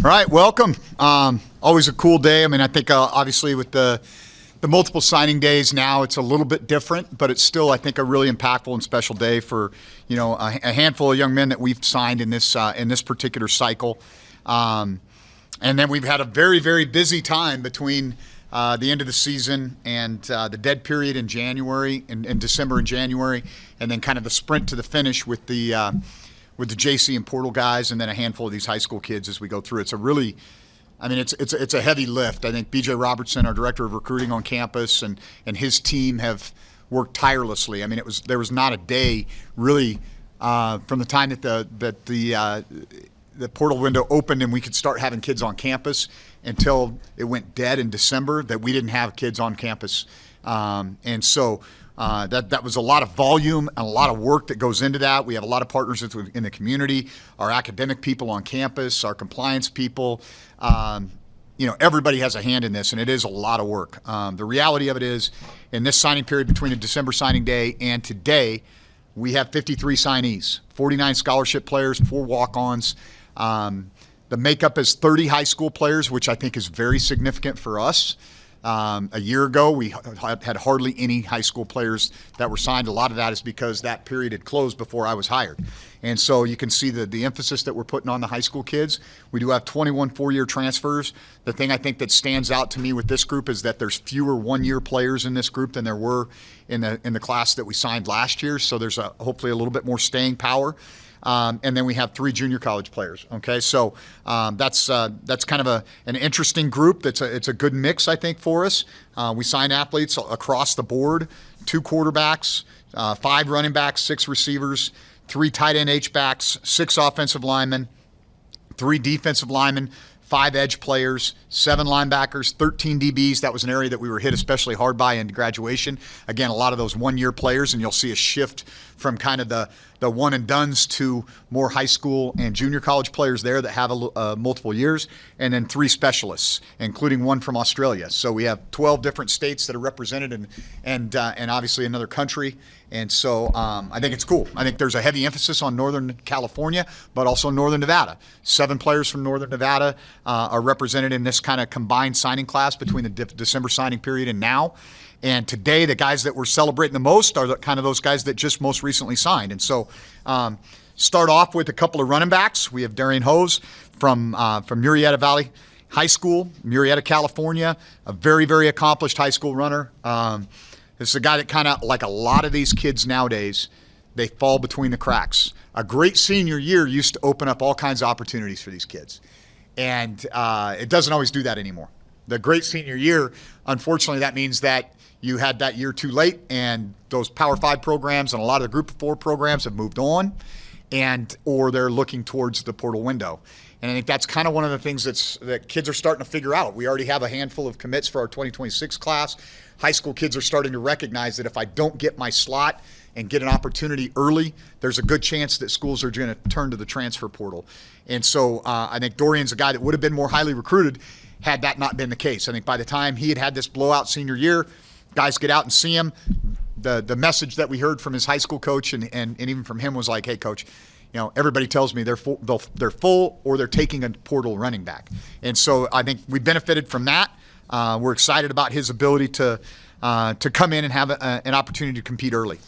All right, welcome. Always a cool day. I mean, I think obviously with the multiple signing days now, it's a little bit different, but it's still, I think, a really impactful and special day for a handful of young men that we've signed in this particular cycle. And then we've had a very, very busy time between the end of the season and the dead period in January, in December and January, and then kind of the sprint to the finish with the JC and portal guys, and then a handful of these high school kids as we go through. It's a really, I mean, it's a heavy lift. I think B.J. Robertson, our director of recruiting on campus, and his team have worked tirelessly. I mean, there was not a day really from the time that the portal window opened and we could start having kids on campus until it went dead in December that we didn't have kids on campus, and so. That was a lot of volume and a lot of work that goes into that. We have a lot of partners in the community, our academic people on campus, our compliance people. Everybody has a hand in this, and it is a lot of work. The reality of it is, in this signing period between the December signing day and today, we have 53 signees, 49 scholarship players, 4 walk-ons. The makeup is 30 high school players, which I think is very significant for us. A year ago, we had hardly any high school players that were signed. A lot of that is because that period had closed before I was hired. And so you can see the emphasis that we're putting on the high school kids. We do have 21 four-year transfers. The thing I think that stands out to me with this group is that there's fewer one-year players in this group than there were in the class that we signed last year. So there's hopefully a little bit more staying power. And then we have 3 junior college players. Okay, so that's kind of an interesting group. It's a good mix, I think, for us. We sign athletes across the board: 2 quarterbacks, 5 running backs, 6 receivers, 3 tight end H-backs, 6 offensive linemen, 3 defensive linemen, 5 edge players, 7 linebackers, 13 DBs. That was an area that we were hit especially hard by in graduation. Again, a lot of those one-year players, and you'll see a shift from kind of the one and dones to more high school and junior college players there that have multiple years, and then 3 specialists, including 1 from Australia. So we have 12 different states that are represented, and obviously another country. And so I think it's cool. I think there's a heavy emphasis on Northern California, but also Northern Nevada. 7 players from Northern Nevada are represented in this kind of combined signing class between the December signing period and now. And today, the guys that we're celebrating the most are kind of those guys that just most recently signed. And so start off with a couple of running backs. We have Darian Hose from Murrieta Valley High School, Murrieta, California, a very, very accomplished high school runner. This is a guy that kind of, like a lot of these kids nowadays, they fall between the cracks. A great senior year used to open up all kinds of opportunities for these kids. And it doesn't always do that anymore. The great senior year, unfortunately, that means that you had that year too late, and those Power 5 programs and a lot of the Group of 4 programs have moved on, or they're looking towards the portal window. And I think that's kind of one of the things that kids are starting to figure out. We already have a handful of commits for our 2026 class. High school kids are starting to recognize that if I don't get my slot and get an opportunity early, there's a good chance that schools are going to turn to the transfer portal. And so I think Dorian's a guy that would have been more highly recruited had that not been the case. I think by the time he had this blowout senior year, guys get out and see him. The message that we heard from his high school coach and even from him was like, hey, coach, everybody tells me they're full or they're taking a portal running back. And so I think we benefited from that. We're excited about his ability to come in and have an opportunity to compete early.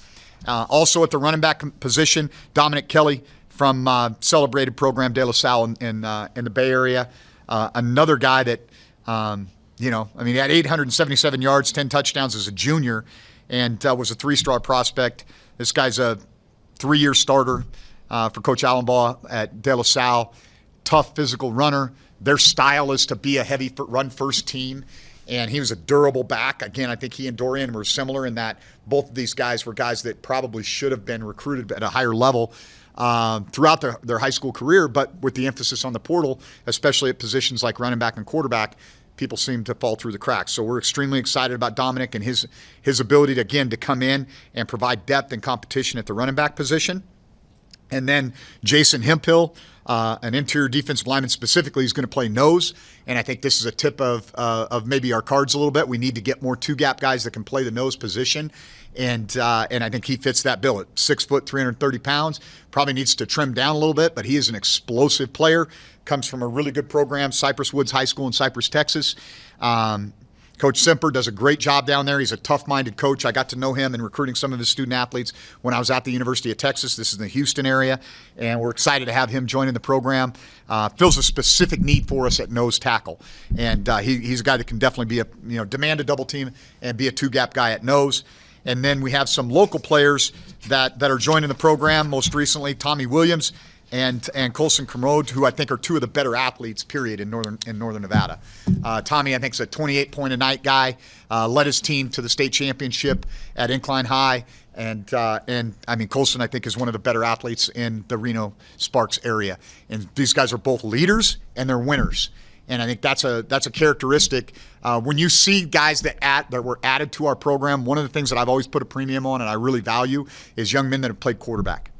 Also at the running back position, Dominic Kelly from celebrated program De La Salle in the Bay Area. Another guy that, he had 877 yards, 10 touchdowns as a junior, and was a 3-star prospect. This guy's a 3-year starter for Coach Allenbaugh at De La Salle. Tough physical runner. Their style is to be a heavy run-first team, and he was a durable back. Again, I think he and Dorian were similar in that both of these guys were guys that probably should have been recruited at a higher level throughout their high school career, but with the emphasis on the portal, especially at positions like running back and quarterback, people seem to fall through the cracks. So we're extremely excited about Dominic and his ability to come in and provide depth and competition at the running back position. And then Jason Hemphill, an interior defensive lineman specifically, is going to play nose. And I think this is a tip of maybe our cards a little bit. We need to get more two-gap guys that can play the nose position. And I think he fits that bill at 6 foot, 330 pounds. Probably needs to trim down a little bit, but he is an explosive player. Comes from a really good program, Cypress Woods High School in Cypress, Texas. Coach Semper does a great job down there. He's a tough-minded coach. I got to know him in recruiting some of his student athletes when I was at the University of Texas. This is in the Houston area, and we're excited to have him joining the program. Fills a specific need for us at nose tackle, and he's a guy that can definitely be demand a double team and be a two-gap guy at nose. And then we have some local players that are joining the program. Most recently, Tommy Williams and Colson Commode, who I think are two of the better athletes, period, in northern Nevada. Tommy, I think, is a 28-point-a-night guy. Led his team to the state championship at Incline High, and I mean, Colson, I think, is one of the better athletes in the Reno Sparks area. And these guys are both leaders and they're winners. And I think that's a characteristic. When you see guys that were added to our program, one of the things that I've always put a premium on and I really value is young men that have played quarterback.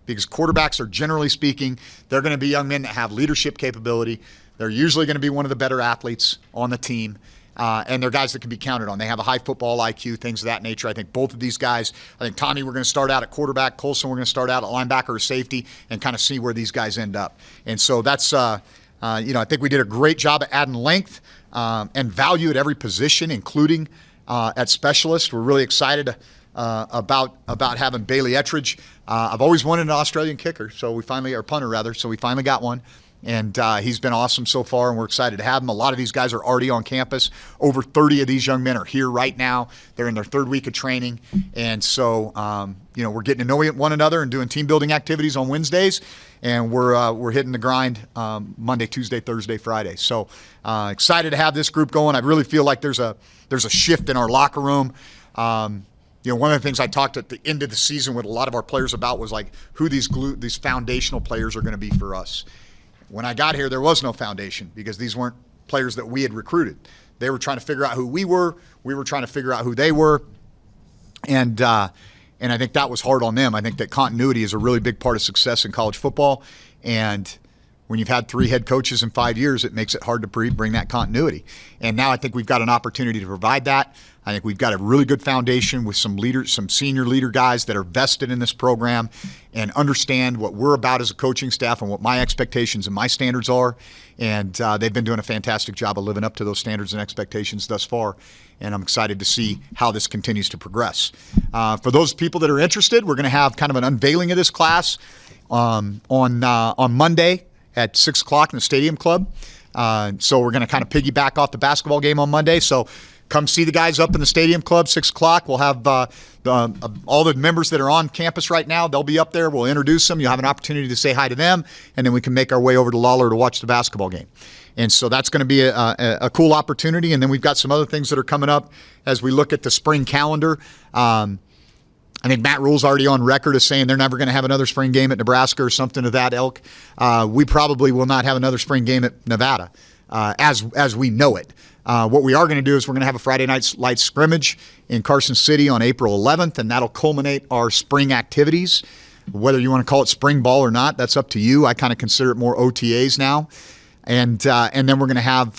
Because quarterbacks are, generally speaking, they're going to be young men that have leadership capability. They're usually going to be one of the better athletes on the team. And they're guys that can be counted on. They have a high football IQ, things of that nature. I think both of these guys, I think Tommy, we're going to start out at quarterback. Colson, we're going to start out at linebacker or safety and kind of see where these guys end up. And so that's, I think we did a great job at adding length and value at every position, including at specialist. We're really excited about having Bailey Ettridge. I've always wanted an Australian kicker, or punter rather, so we finally got one. And he's been awesome so far, and we're excited to have him. A lot of these guys are already on campus. Over 30 of these young men are here right now. They're in their third week of training. And so, we're getting to know one another and doing team building activities on Wednesdays. And we're hitting the grind Monday, Tuesday, Thursday, Friday. So excited to have this group going. I really feel like there's a shift in our locker room. One of the things I talked at the end of the season with a lot of our players about was like who these foundational players are going to be for us. When I got here, there was no foundation because these weren't players that we had recruited. They were trying to figure out who we were. We were trying to figure out who they were. And I think that was hard on them. I think that continuity is a really big part of success in college football. And when you've had 3 head coaches in 5 years, it makes it hard to bring that continuity. And now I think we've got an opportunity to provide that. I think we've got a really good foundation with some leaders, some senior leader guys that are vested in this program and understand what we're about as a coaching staff and what my expectations and my standards are. And they've been doing a fantastic job of living up to those standards and expectations thus far. And I'm excited to see how this continues to progress. For those people that are interested, we're going to have kind of an unveiling of this class on Monday at 6 o'clock in the Stadium Club. So we're going to kind of piggyback off the basketball game on Monday. So come see the guys up in the Stadium Club, 6 o'clock. We'll have all the members that are on campus right now. They'll be up there. We'll introduce them. You'll have an opportunity to say hi to them, and then we can make our way over to Lawler to watch the basketball game. And so that's going to be a cool opportunity. And then we've got some other things that are coming up as we look at the spring calendar. I think Matt Rule's already on record as saying they're never going to have another spring game at Nebraska or something of that ilk. We probably will not have another spring game at Nevada as we know it. What we are going to do is we're going to have a Friday night light scrimmage in Carson City on April 11th, and that'll culminate our spring activities. Whether you want to call it spring ball or not, that's up to you. I kind of consider it more OTAs now. And then we're going to have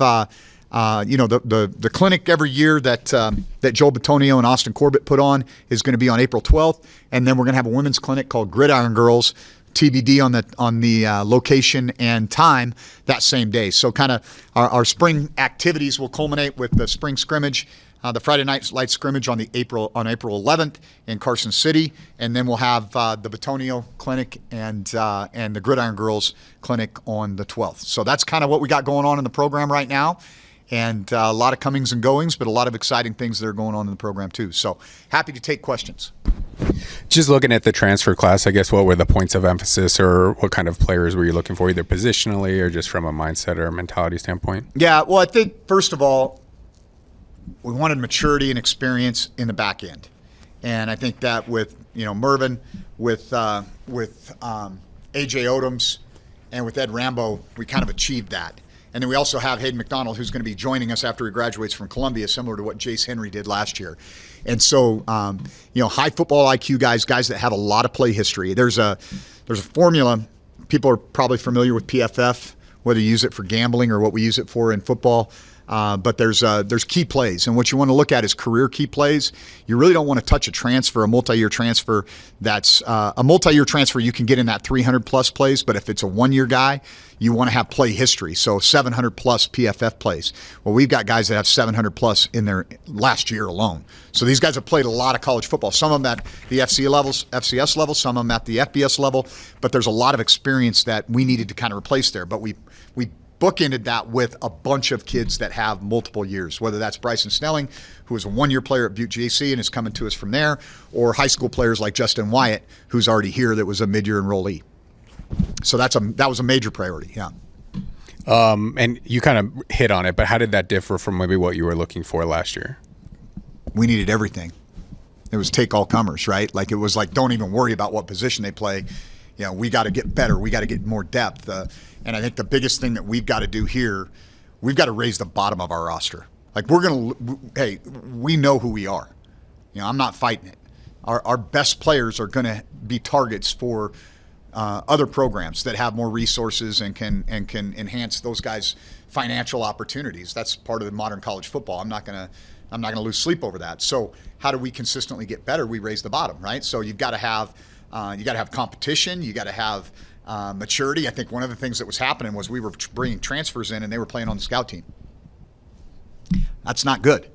the clinic every year that Joel Batonio and Austin Corbett put on is going to be on April 12th, and then we're going to have a women's clinic called Gridiron Girls, TBD on the location and time that same day. So kind of our spring activities will culminate with the spring scrimmage, the Friday night light scrimmage on April 11th in Carson City, and then we'll have the Batonio clinic and the Gridiron Girls clinic on the 12th. So that's kind of what we got going on in the program right now. And a lot of comings and goings, but a lot of exciting things that are going on in the program too. So happy to take questions. Just looking at the transfer class, I guess what were the points of emphasis or what kind of players were you looking for, either positionally or just from a mindset or a mentality standpoint? Yeah, well, I think, first of all, we wanted maturity and experience in the back end. And I think that with Mervin, with A.J. Odoms, and with Ed Rambo, we kind of achieved that. And then we also have Hayden McDonald, who's going to be joining us after he graduates from Columbia, similar to what Jace Henry did last year. And so, high football IQ guys that have a lot of play history. There's a formula. People are probably familiar with PFF, whether you use it for gambling or what we use it for in football. But there's key plays, and what you want to look at is career key plays. You really don't want to touch a multi-year transfer. That's a multi-year transfer you can get in that 300-plus plays, but if it's a one-year guy, you want to have play history, so 700-plus PFF plays. Well, we've got guys that have 700-plus in their last year alone. So these guys have played a lot of college football, some of them at the FCS level, some of them at the FBS level, but there's a lot of experience that we needed to kind of replace there. But we bookended that with a bunch of kids that have multiple years, whether that's Bryson Snelling, who was a one-year player at Butte GAC and is coming to us from there, or high school players like Justin Wyatt, who's already here that was a mid-year enrollee. So that was a major priority, yeah. And you kind of hit on it, but how did that differ from maybe what you were looking for last year? We needed everything. It was take all comers, right? Like it was like, don't even worry about what position they play. We got to get better. We got to get more depth. And I think the biggest thing that we've got to do here, we've got to raise the bottom of our roster. Like we know who we are. I'm not fighting it. Our best players are going to be targets for other programs that have more resources and can enhance those guys' financial opportunities. That's part of the modern college football. I'm not gonna lose sleep over that. So how do we consistently get better? We raise the bottom, right? So you've got to have competition. You got to have maturity. I think one of the things that was happening was we were bringing transfers in and they were playing on the scout team. That's not good.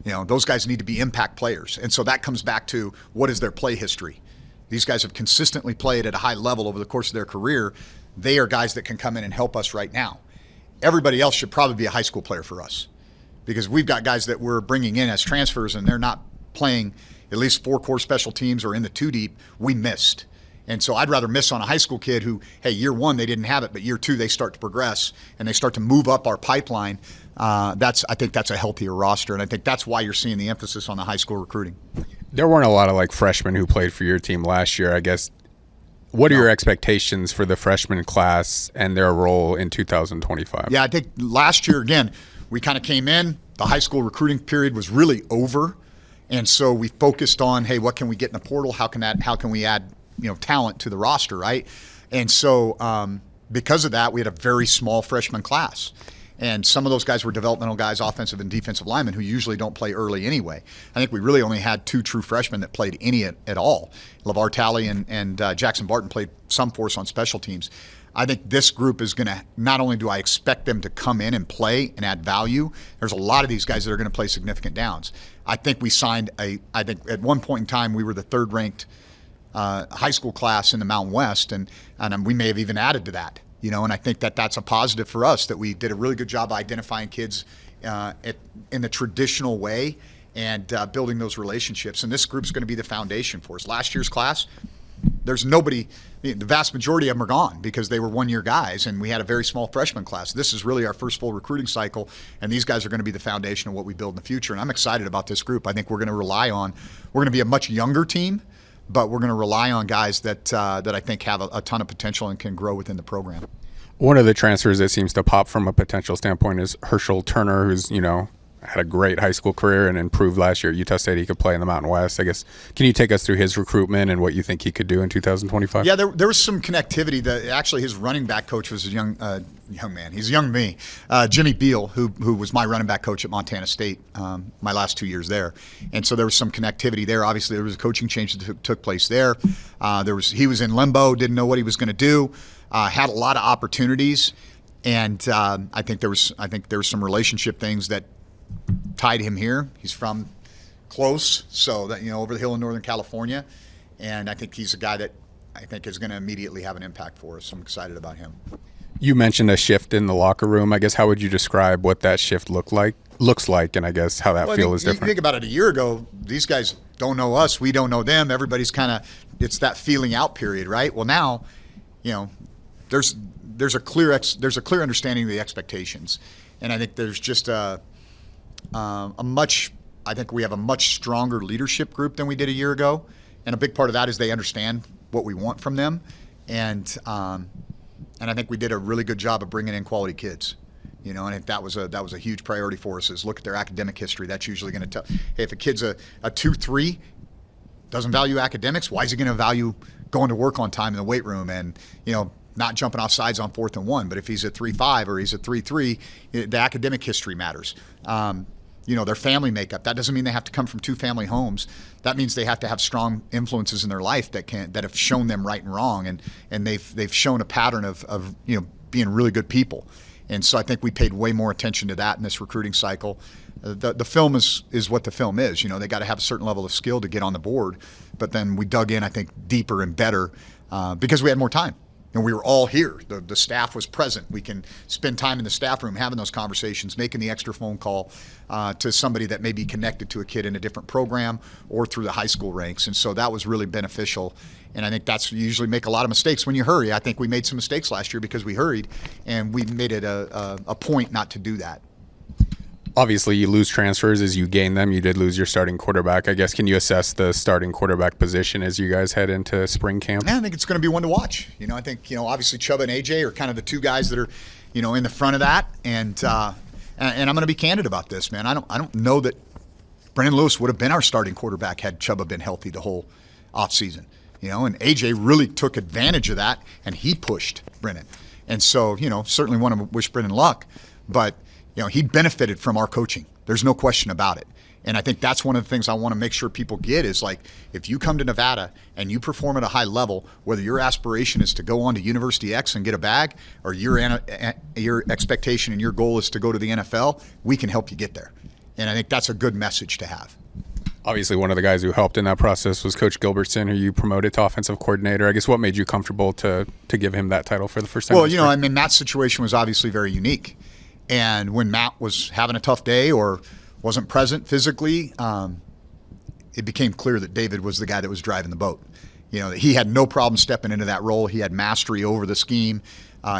Those guys need to be impact players. And so that comes back to what is their play history. These guys have consistently played at a high level over the course of their career. They are guys that can come in and help us right now. Everybody else should probably be a high school player for us because we've got guys that we're bringing in as transfers and they're not playing at least 4 core special teams or in the 2 deep. We missed. And so I'd rather miss on a high school kid who, hey, year 1 they didn't have it, but year 2 they start to progress and they start to move up our pipeline. I think that's a healthier roster, and I think that's why you're seeing the emphasis on the high school recruiting. There weren't a lot of freshmen who played for your team last year. I guess, what are your expectations for the freshman class and their role in 2025? Yeah, I think last year, again, we kind of came in, the high school recruiting period was really over, and so we focused on, hey, what can we get in the portal? How can we add talent to the roster, right? And so because of that, we had a very small freshman class. And some of those guys were developmental guys, offensive and defensive linemen, who usually don't play early anyway. I think we really only had 2 true freshmen that played any at all. LeVar Talley and Jackson Barton played some for us on special teams. I think this group is going to, not only do I expect them to come in and play and add value, there's a lot of these guys that are going to play significant downs. I think we signed I think at one point in time we were the 3rd ranked high school class in the Mountain West, and we may have even added to that. And I think that's a positive for us, that we did a really good job identifying kids in the traditional way and building those relationships. And this group's going to be the foundation for us. Last year's class, there's nobody, the vast majority of them are gone because they were 1-year guys, and we had a very small freshman class. This is really our first full recruiting cycle, and these guys are going to be the foundation of what we build in the future. And I'm excited about this group. I think we're going to be a much younger team, but we're going to rely on guys that I think have a ton of potential and can grow within the program. One of the transfers that seems to pop from a potential standpoint is Herschel Turner, who's, had a great high school career and improved last year at Utah State. He could play in the Mountain West. I guess, can you take us through his recruitment and what you think he could do in 2025? Yeah, there was some connectivity. Actually, his running back coach was a young man. He's young to me. Jimmy Beal, who was my running back coach at Montana State my last 2 years there. And so there was some connectivity there. Obviously, there was a coaching change that took place there. He was in limbo, didn't know what he was going to do, had a lot of opportunities. And I think there was some relationship things that tied him here. He's from close, so that over the hill in Northern California, and I think he's a guy that I think is going to immediately have an impact for us. I'm excited about him. You mentioned a shift in the locker room. I guess, how would you describe what that shift looks like, and I guess how that feel is different? You think about it, a year ago, these guys don't know us, we don't know them. Everybody's it's that feeling out period, right? Well, now, there's a clear understanding of the expectations, and I think there's just I think we have a much stronger leadership group than we did a year ago, and a big part of that is they understand what we want from them, and I think we did a really good job of bringing in quality kids. And I think that was a huge priority for us, is look at their academic history. That's usually going to tell, hey, if a kid's a 2-3, doesn't value academics, why is he going to value going to work on time in the weight room and, not jumping off sides on 4th and 1? But if he's a 3-5 or he's a 3-3, the academic history matters. Their family makeup. That doesn't mean they have to come from 2 family homes. That means they have to have strong influences in their life that have shown them right and wrong, and they've shown a pattern of being really good people. And so I think we paid way more attention to that in this recruiting cycle. The film is what the film is. They got to have a certain level of skill to get on the board, but then we dug in, I think, deeper and better because we had more time. And we were all here. The staff was present. We can spend time in the staff room having those conversations, making the extra phone call to somebody that may be connected to a kid in a different program or through the high school ranks. And so that was really beneficial. And I think that's, you usually make a lot of mistakes when you hurry. I think we made some mistakes last year because we hurried, and we made it a point not to do that. Obviously, you lose transfers as you gain them. You did lose your starting quarterback. I guess, can you assess the starting quarterback position as you guys head into spring camp? Yeah, I think it's going to be one to watch. I think, obviously Chuba and AJ are kind of the 2 guys that are, in the front of that. And I'm going to be candid about this, man. I don't know that Brennan Lewis would have been our starting quarterback had Chuba been healthy the whole offseason. And AJ really took advantage of that, and he pushed Brennan. And so, certainly want to wish Brennan luck, but he benefited from our coaching. There's no question about it. And I think that's one of the things I want to make sure people get is, like, if you come to Nevada and you perform at a high level, whether your aspiration is to go on to University X and get a bag, or your expectation and your goal is to go to the NFL, we can help you get there. And I think that's a good message to have. Obviously, one of the guys who helped in that process was Coach Gilbertson, who you promoted to offensive coordinator. I guess, what made you comfortable to give him that title for the first time? Well, Matt's situation was obviously very unique. And when Matt was having a tough day or wasn't present physically, it became clear that David was the guy that was driving the boat. He had no problem stepping into that role. He had mastery over the scheme.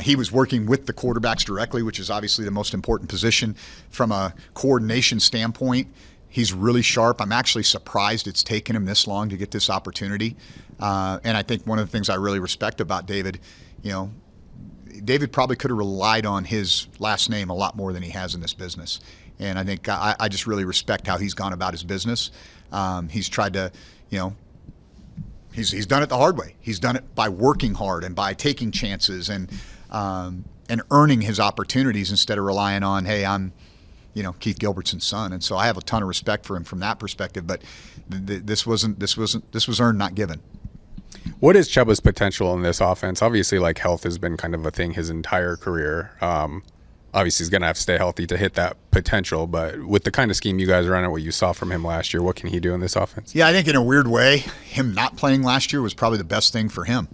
He was working with the quarterbacks directly, which is obviously the most important position from a coordination standpoint. He's really sharp. I'm actually surprised it's taken him this long to get this opportunity. And I think one of the things I really respect about David, David probably could have relied on his last name a lot more than he has in this business. And I think I just really respect how he's gone about his business. He's tried to, he's done it the hard way. He's done it by working hard and by taking chances and earning his opportunities instead of relying on, hey, I'm, Keith Gilbertson's son. And so I have a ton of respect for him from that perspective. But this was earned, not given. What is Chuba's potential in this offense? Obviously, health has been kind of a thing his entire career. Obviously, he's going to have to stay healthy to hit that potential. But with the kind of scheme you guys run and what you saw from him last year, what can he do in this offense? Yeah, I think in a weird way, him not playing last year was probably the best thing for him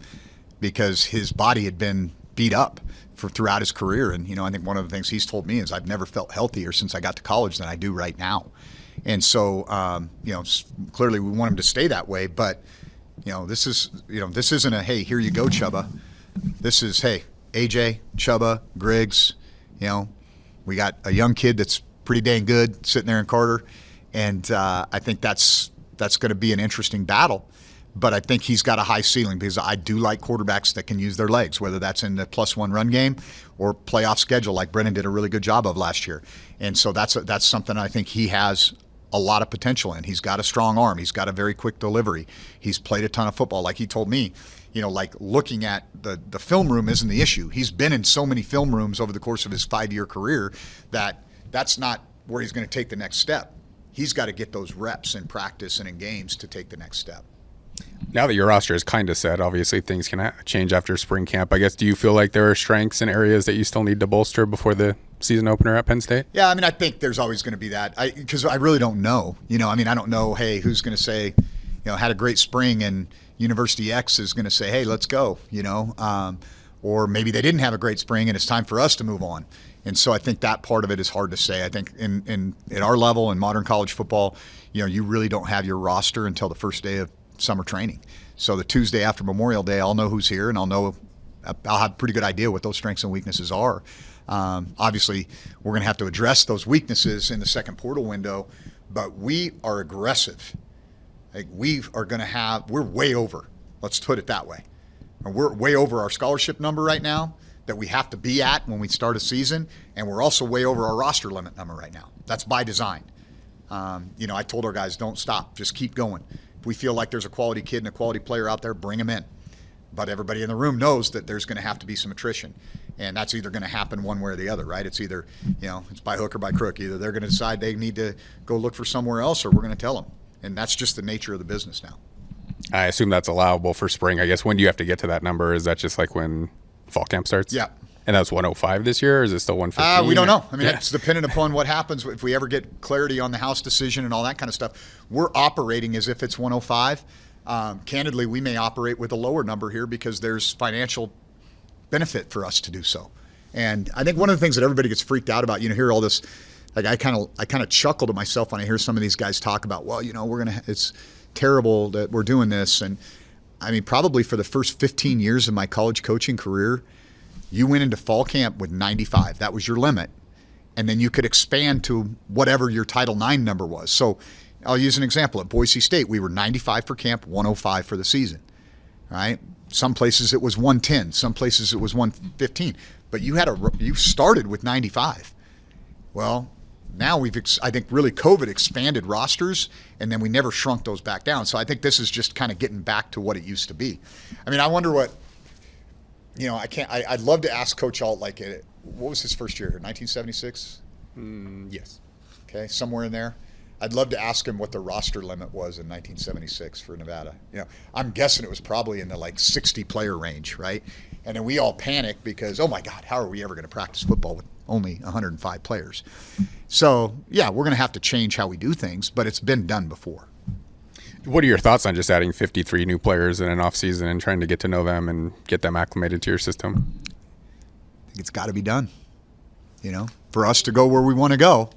because his body had been beat up throughout his career. And, I think one of the things he's told me is I've never felt healthier since I got to college than I do right now. And so, clearly we want him to stay that way. But this isn't a, hey, here you go, Chuba. This is, hey, AJ, Chuba, Griggs, we got a young kid that's pretty dang good sitting there in Carter. And I think that's going to be an interesting battle. But I think he's got a high ceiling because I do like quarterbacks that can use their legs, whether that's in the +1 run game or playoff schedule like Brennan did a really good job of last year. And so that's something I think he has a lot of potential in. He's got a strong arm. He's got a very quick delivery. He's played a ton of football. Like he told me, looking at the film room isn't the issue. He's been in so many film rooms over the course of his 5-year career that's not where he's going to take the next step. He's got to get those reps in practice and in games to take the next step. Now that your roster is kind of set, obviously things can change after spring camp. I guess, do you feel like there are strengths and areas that you still need to bolster before the season opener at Penn State? Yeah, I think there's always going to be that. Because I really don't know. I don't know, hey, who's going to say, had a great spring and University X is going to say, hey, let's go, or maybe they didn't have a great spring and it's time for us to move on. And so I think that part of it is hard to say. I think at our level in modern college football, you really don't have your roster until the first day of summer training. So the Tuesday after Memorial Day, I'll know who's here and I'll have a pretty good idea what those strengths and weaknesses are. Obviously, we're going to have to address those weaknesses in the second portal window, but we are aggressive. We're way over. Let's put it that way. And we're way over our scholarship number right now. that we have to be at when we start a season, and we're also way over our roster limit number right now. That's by design. I told our guys, don't stop, just keep going. If we feel like there's a quality kid and a quality player out there, bring them in. But everybody in the room knows that there's going to have to be some attrition, and that's either going to happen one way or the other, right? It's either, it's by hook or by crook. Either they're going to decide they need to go look for somewhere else, or we're going to tell them. And that's just the nature of the business now. I assume that's allowable for spring. I guess when do you have to get to that number? Is that just like when fall camp starts? Yeah. And that's 105 this year, or is it still 115? We don't know. I mean, it's dependent upon what happens if we ever get clarity on the House decision and all that kind of stuff. We're operating as if it's 105. Candidly, we may operate with a lower number here because there's financial benefit for us to do so. And I think one of the things that everybody gets freaked out about, hear all this, like I kind of chuckle to myself when I hear some of these guys talk about, well, it's terrible that we're doing this. And I mean, probably for the first 15 years of my college coaching career, you went into fall camp with 95. That was your limit. And then you could expand to whatever your Title IX number was. So I'll use an example. At Boise State, we were 95 for camp, 105 for the season, right? Some places it was 110, some places it was 115. But you started with 95. Well, now I think really COVID expanded rosters, and then we never shrunk those back down. So I think this is just kind of getting back to what it used to be. I mean, I wonder what, I'd love to ask Coach Alt, what was his first year here, 1976? Yes. Okay, somewhere in there. I'd love to ask him what the roster limit was in 1976 for Nevada. I'm guessing it was probably in the 60-player range, right? And then we all panicked because, oh my God, how are we ever going to practice football with only 105 players? So, yeah, we're going to have to change how we do things, but it's been done before. What are your thoughts on just adding 53 new players in an offseason and trying to get to know them and get them acclimated to your system? I think it's got to be done. For us to go where we want to go,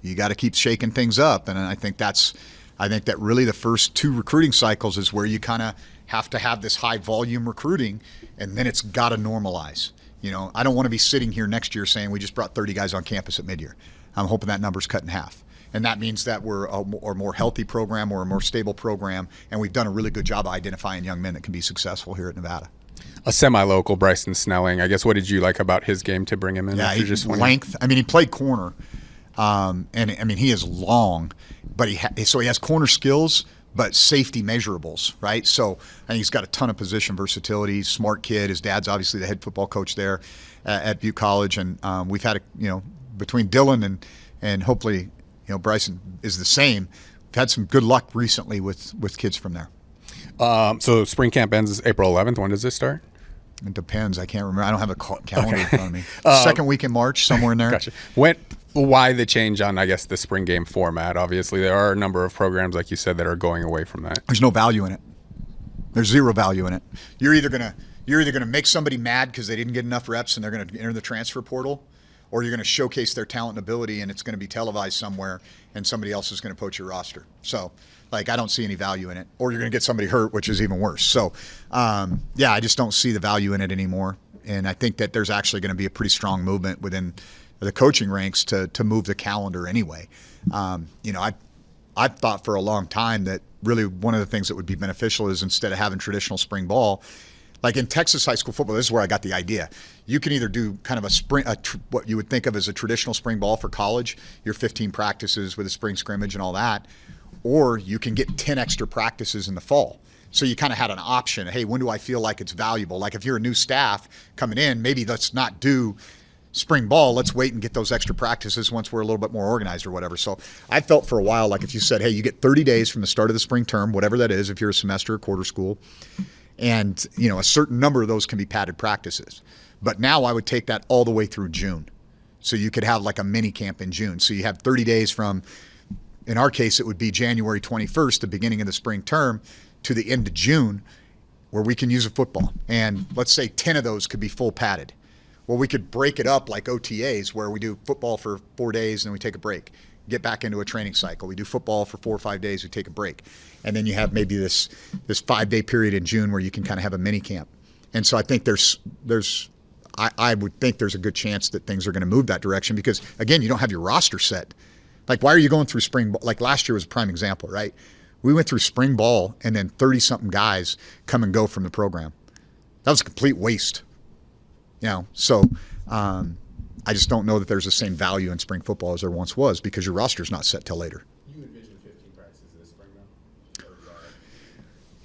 you got to keep shaking things up. And I think that really the first two recruiting cycles is where you kind of have to have this high volume recruiting, and then it's got to normalize. I don't want to be sitting here next year saying we just brought 30 guys on campus at midyear. I'm hoping that number's cut in half. And that means that we're a more healthy program or a more stable program, and we've done a really good job of identifying young men that can be successmesuccessful at Nevada. A semi-local Bryson Snelling, I guess, what did you like about his game to bring him in? Yeah, length. I mean, he played corner, and I mean, he is long, but he has corner skills, but safety measurables, right? So I think he's got a ton of position versatility. He's a smart kid. His dad's obviously the head football coach there at Butte College, and we've had between Dylan and hopefully Bryson is the same. We've had some good luck recently with kids from there. So spring camp ends April 11th. When does this start? It depends. I can't remember. I don't have a calendar in front of me. Second week in March, somewhere in there. Gotcha. Why the change on, I guess, the spring game format? Obviously, there are a number of programs, like you said, that are going away from that. There's no value in it. There's zero value in it. You're either gonna make somebody mad because they didn't get enough reps and they're gonna enter the transfer portal, or you're gonna showcase their talent and ability and it's gonna be televised somewhere and somebody else is gonna poach your roster. So, I don't see any value in it. Or you're gonna get somebody hurt, which is even worse. So, I just don't see the value in it anymore. And I think that there's actually gonna be a pretty strong movement within the coaching ranks to move the calendar anyway. I've thought for a long time that really one of the things that would be beneficial is instead of having traditional spring ball, like in Texas high school football, this is where I got the idea. You can either do kind of what you would think of as a traditional spring ball for college, your 15 practices with a spring scrimmage and all that, or you can get 10 extra practices in the fall. So you kind of had an option. Hey, when do I feel like it's valuable? Like if you're a new staff coming in, maybe let's not do spring ball. Let's wait and get those extra practices once we're a little bit more organized or whatever. So I felt for a while like if you said, hey, you get 30 days from the start of the spring term, whatever that is, if you're a semester or quarter school, and a certain number of those can be padded practices. But now I would take that all the way through June. So you could have like a mini camp in June. So you have 30 days from, in our case, it would be January 21st, the beginning of the spring term, to the end of June, where we can use a football. And let's say 10 of those could be full padded. Well, we could break it up like OTAs, where we do football for 4 days and then we take a break, get back into a training cycle. We do football for 4 or 5 days, we take a break. And then you have maybe this 5-day period in June where you can kind of have a mini camp. And so I think I would think there's a good chance that things are going to move that direction because, again, you don't have your roster set. Like, why are you going through spring ball? Like last year was a prime example, right? We went through spring ball and then 30-something guys come and go from the program. That was a complete waste. So I just don't know that there's the same value in spring football as there once was because your roster's not set till later. You envision 15 practices this spring, though?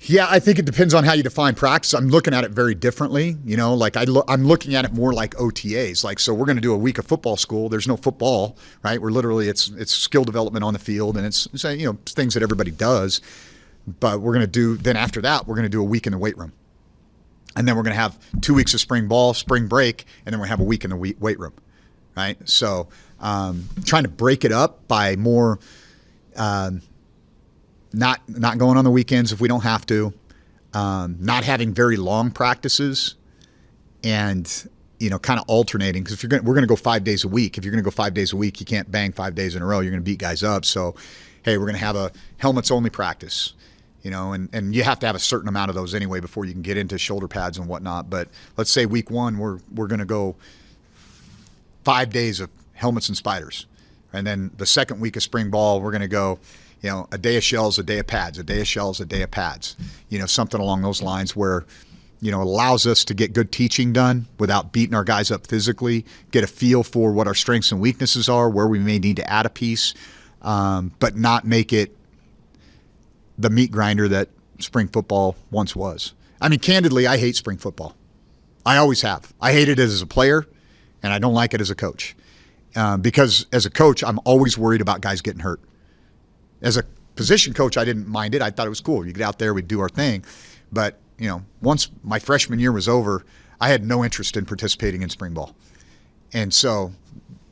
Yeah, I think it depends on how you define practice. I'm looking at it very differently. I'm looking at it more like OTAs. Like, so we're going to do a week of football school. There's no football, right? We're literally it's skill development on the field, and it's things that everybody does. But we're going to do then after that we're going to do a week in the weight room, and then we're going to have 2 weeks of spring ball, spring break, and then we're going to have a week in the weight room, right? So trying to break it up by more. Not going on the weekends if we don't have to, not having very long practices, and kind of alternating because we're going to go 5 days a week. If you're going to go 5 days a week, you can't bang 5 days in a row. You're going to beat guys up. So, hey, we're going to have a helmets only practice, and you have to have a certain amount of those anyway before you can get into shoulder pads and whatnot. But let's say week 1 we're going to go 5 days of helmets and spiders, and then the second week of spring ball we're going to go. A day of shells, a day of pads, a day of shells, a day of pads. Something along those lines where, it allows us to get good teaching done without beating our guys up physically, get a feel for what our strengths and weaknesses are, where we may need to add a piece, but not make it the meat grinder that spring football once was. I mean, candidly, I hate spring football. I always have. I hated it as a player, and I don't like it as a coach. Because as a coach, I'm always worried about guys getting hurt. As a position coach, I didn't mind it. I thought it was cool. You get out there, we'd do our thing. But, once my freshman year was over, I had no interest in participating in spring ball. And so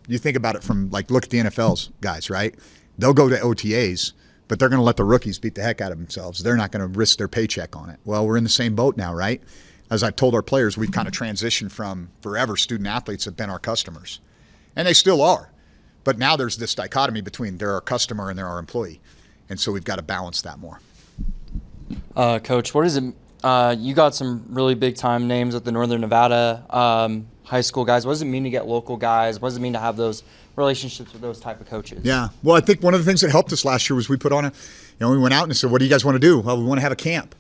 you think about it from, look at the NFL's guys, right? They'll go to OTAs, but they're going to let the rookies beat the heck out of themselves. They're not going to risk their paycheck on it. Well, we're in the same boat now, right? As I've told our players, we've kind of transitioned from forever student athletes have been our customers. And they still are. But now there's this dichotomy between they're our customer and they're our employee. And so we've got to balance that more. Coach, what is it? You got some really big time names with the Northern Nevada high school guys. What does it mean to get local guys? What does it mean to have those relationships with those type of coaches? Yeah. Well, I think one of the things that helped us last year was we put on we went out and said, what do you guys want to do? Well, we want to have a camp.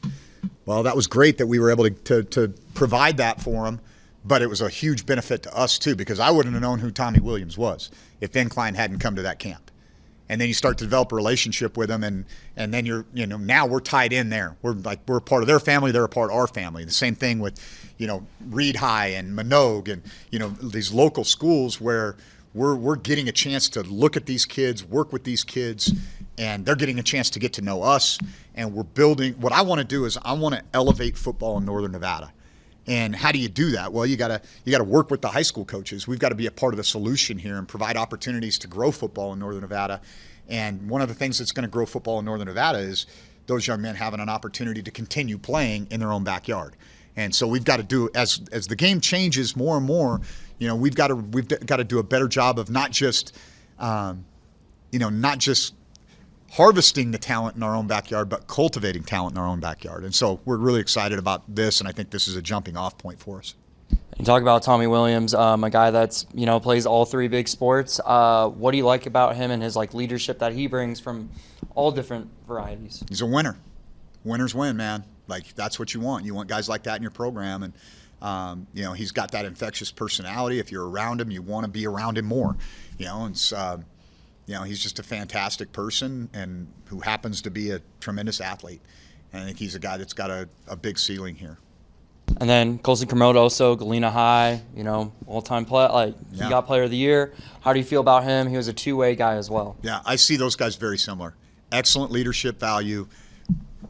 Well, that was great that we were able to provide that for them. But it was a huge benefit to us, too, because I wouldn't have known who Tommy Williams was if Incline hadn't come to that camp. And then you start to develop a relationship with them, and then now we're tied in there. We're a part of their family, they're a part of our family. The same thing with, Reed High and Minogue and, these local schools where we're getting a chance to look at these kids, work with these kids, and they're getting a chance to get to know us. And we're building – what I want to do is I want to elevate football in Northern Nevada. And how do you do that? Well, you gotta work with the high school coaches. We've got to be a part of the solution here and provide opportunities to grow football in Northern Nevada. And one of the things that's going to grow football in Northern Nevada is those young men having an opportunity to continue playing in their own backyard. And so we've got to do as the game changes more and more. We've got to do a better job of not just harvesting the talent in our own backyard, but cultivating talent in our own backyard. And so we're really excited about this, and I think this is a jumping off point for us. You talk about Tommy Williams, a guy that's, plays all three big sports. What do you like about him and his leadership that he brings from all different varieties? He's a winner. Winners win, man. That's what you want. You want guys like that in your program. And, he's got that infectious personality. If you're around him, you want to be around him more, he's just a fantastic person and who happens to be a tremendous athlete. And I think he's a guy that's got a big ceiling here. And then Colson Kermode also, Galena High, all-time play. He got Player of the Year. How do you feel about him? He was a two-way guy as well. Yeah, I see those guys very similar. Excellent leadership value,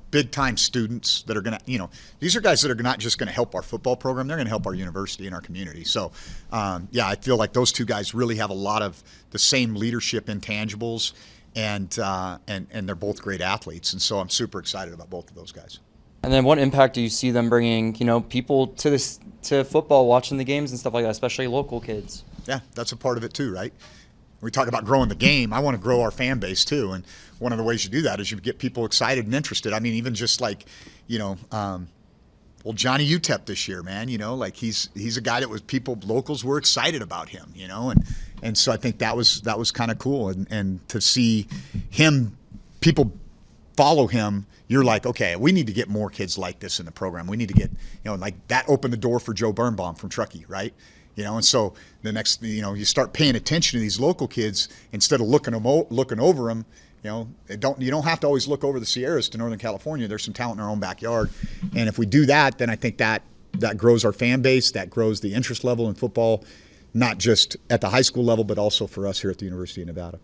big-time students that are going to, these are guys that are not just going to help our football program. They're going to help our university and our community. So, I feel like those two guys really have a lot of the same leadership intangibles, and they're both great athletes. And so I'm super excited about both of those guys. And then what impact do you see them bringing, people to football, watching the games and stuff like that, especially local kids? Yeah, that's a part of it too, right? We talk about growing the game. I want to grow our fan base too. And one of the ways you do that is you get people excited and interested. I mean, even just Johnny UTEP this year, man, he's a guy that locals were excited about him, and so I think that was kind of cool. And to see him, people follow him, you're like, okay, we need to get more kids like this in the program. We need to get, like that opened the door for Joe Birnbaum from Truckee, right? And so the next, you start paying attention to these local kids instead of looking over them. You don't have to always look over the Sierras to Northern California. There's some talent in our own backyard, and if we do that, then I think that grows our fan base, that grows the interest level in football, not just at the high school level, but also for us here at the University of Nevada.